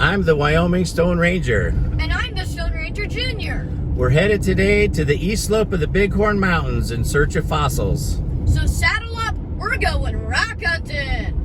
I'm the Wyoming Stone Ranger. And I'm the Stone Ranger Jr. We're headed today to the east slope of the Bighorn Mountains in search of fossils. So saddle up, we're going rock hunting.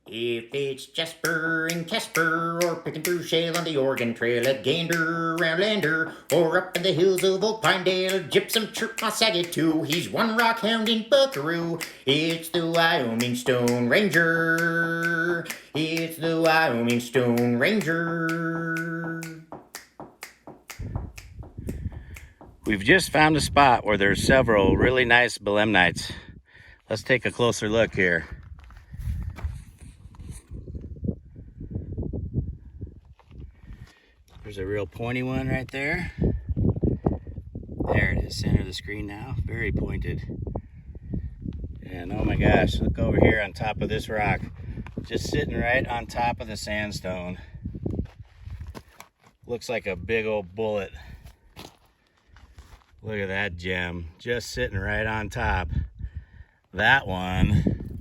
If it's Jasper and Casper, or picking through shale on the Oregon Trail at Gander, Roundlander, or up in the hills of Old Pinedale, Gypsum Chirp, my Saget too. He's one rock-hounding buckaroo. It's the Wyoming Stone Ranger. It's the Wyoming Stone Ranger. We've just found a spot where there's several really nice belemnites. Let's take a closer look here. There's a real pointy one right there. There it is, center of the screen now. Very pointed. And oh my gosh, look over here on top of this rock. Just sitting right on top of the sandstone. Looks like a big old bullet. Look at that gem, just sitting right on top. That one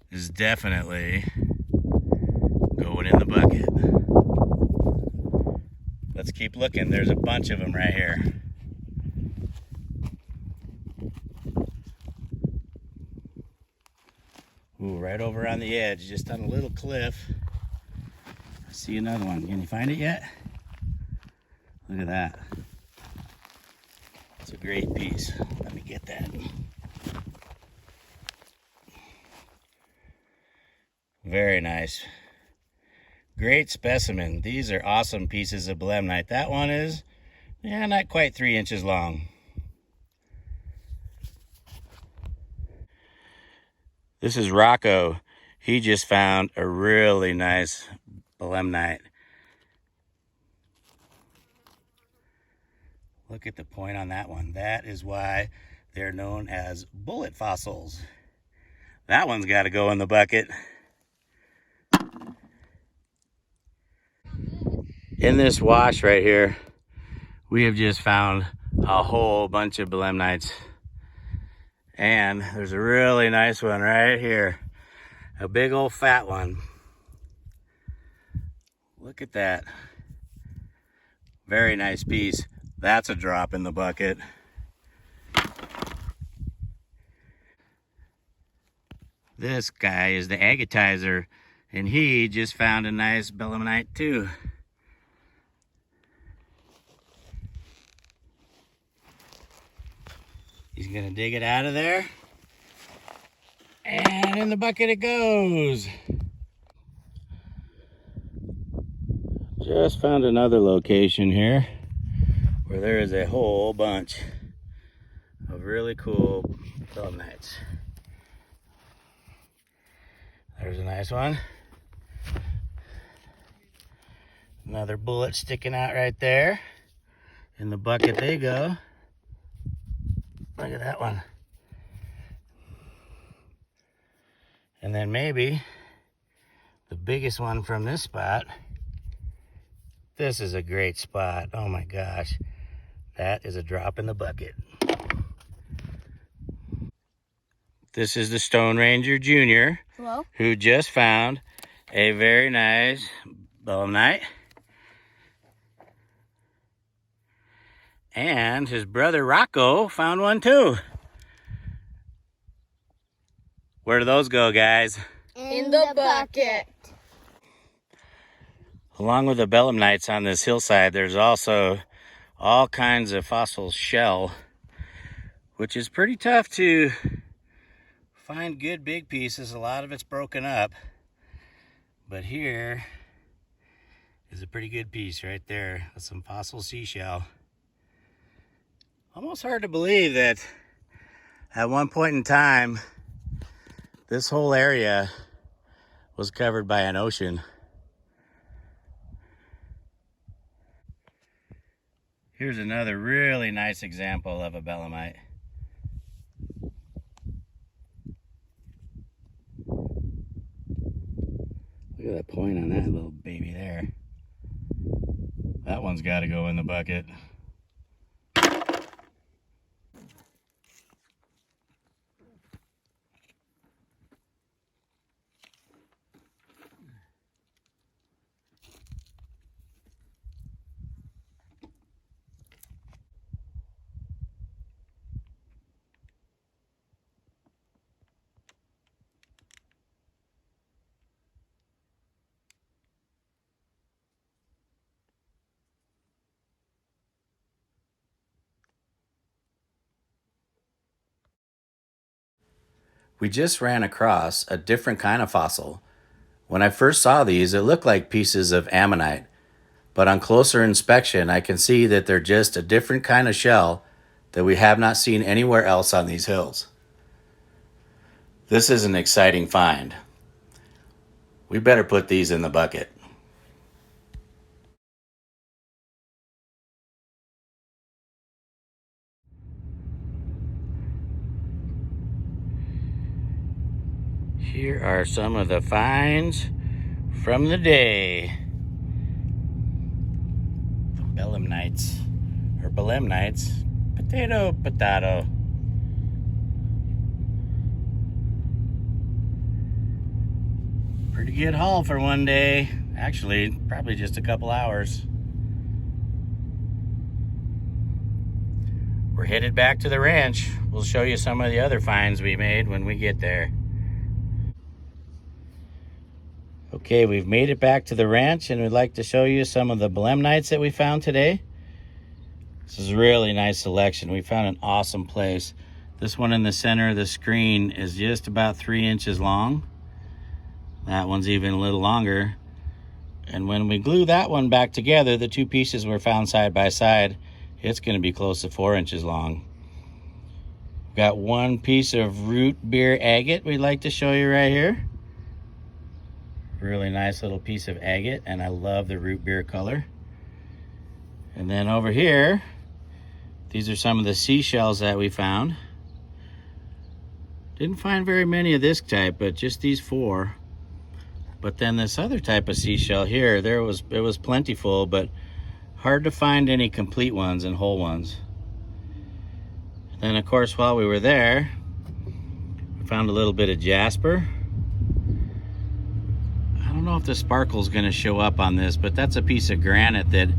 is definitely going in the bucket. Let's keep looking. There's a bunch of them right here. Ooh, right over on the edge, just on a little cliff. I see another one. Can you find it yet? Look at that. It's a great piece. Let me get that. Very nice. Great specimen. These are awesome pieces of belemnite. That one is, yeah, not quite 3 inches long. This is Rocco. He just found a really nice belemnite. Look at the point on that one. That is why they're known as bullet fossils. That one's got to go in the bucket. In this wash right here, we have just found a whole bunch of belemnites. And there's a really nice one right here. A big old fat one. Look at that. Very nice piece. That's a drop in the bucket. This guy is the agatizer, and he just found a nice belemnite too. He's gonna dig it out of there. And in the bucket it goes. Just found another location here where there is a whole bunch of really cool belemnites. There's a nice one. Another bullet sticking out right there. In the bucket they go. Look at that one. And then maybe the biggest one from this spot. This is a great spot. Oh my gosh. That is a drop in the bucket. This is the Stone Ranger Jr. Hello? Who just found a very nice belemnite. And his brother Rocco found one too. Where do those go, guys? In the bucket. Along with the belemnites on this hillside, there's also all kinds of fossil shell, which is pretty tough to find good big pieces. A lot of it's broken up. But here is a pretty good piece right there with some fossil seashell. Almost hard to believe that at one point in time, this whole area was covered by an ocean. Here's another really nice example of a belemnite. Look at that point on that little baby there. That one's got to go in the bucket. We just ran across a different kind of fossil. When I first saw these, it looked like pieces of ammonite, but on closer inspection, I can see that they're just a different kind of shell that we have not seen anywhere else on these hills. This is an exciting find. We better put these in the bucket. Here are some of the finds from the day. The belemnites, or belemnites, potato. Pretty good haul for one day. Actually, probably just a couple hours. We're headed back to the ranch. We'll show you some of the other finds we made when we get there. Okay, we've made it back to the ranch, and we'd like to show you some of the belemnites that we found today. This is a really nice selection. We found an awesome place. This one in the center of the screen is just about 3 inches long. That one's even a little longer. And when we glue that one back together, the two pieces were found side by side, it's going to be close to 4 inches long. We've got one piece of root beer agate we'd like to show you right here. Really nice little piece of agate, and I love the root beer color. And then over here, these are some of the seashells that we found. Didn't find very many of this type, but just these 4. But then this other type of seashell here, it was plentiful, but hard to find any complete ones and whole ones. Then of course, while we were there, we found a little bit of jasper. I don't know if the sparkle's gonna show up on this, but that's a piece of granite that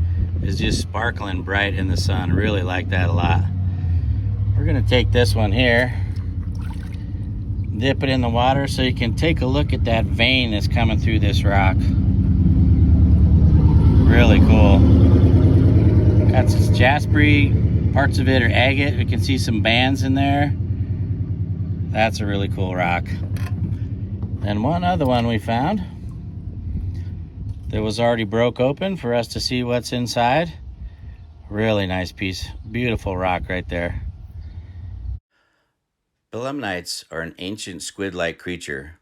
is just sparkling bright in the sun. Really like that a lot. We're gonna take this one here, dip it in the water so you can take a look at that vein that's coming through this rock. Really cool. Got some jaspery, parts of it are agate. We can see some bands in there. That's a really cool rock. And one other one we found that was already broke open for us to see what's inside. Really nice piece. Beautiful rock right there. Belemnites are an ancient squid-like creature.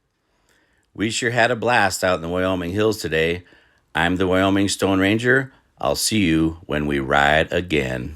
We sure had a blast out in the Wyoming hills today. I'm the Wyoming Stone Ranger. I'll see you when we ride again.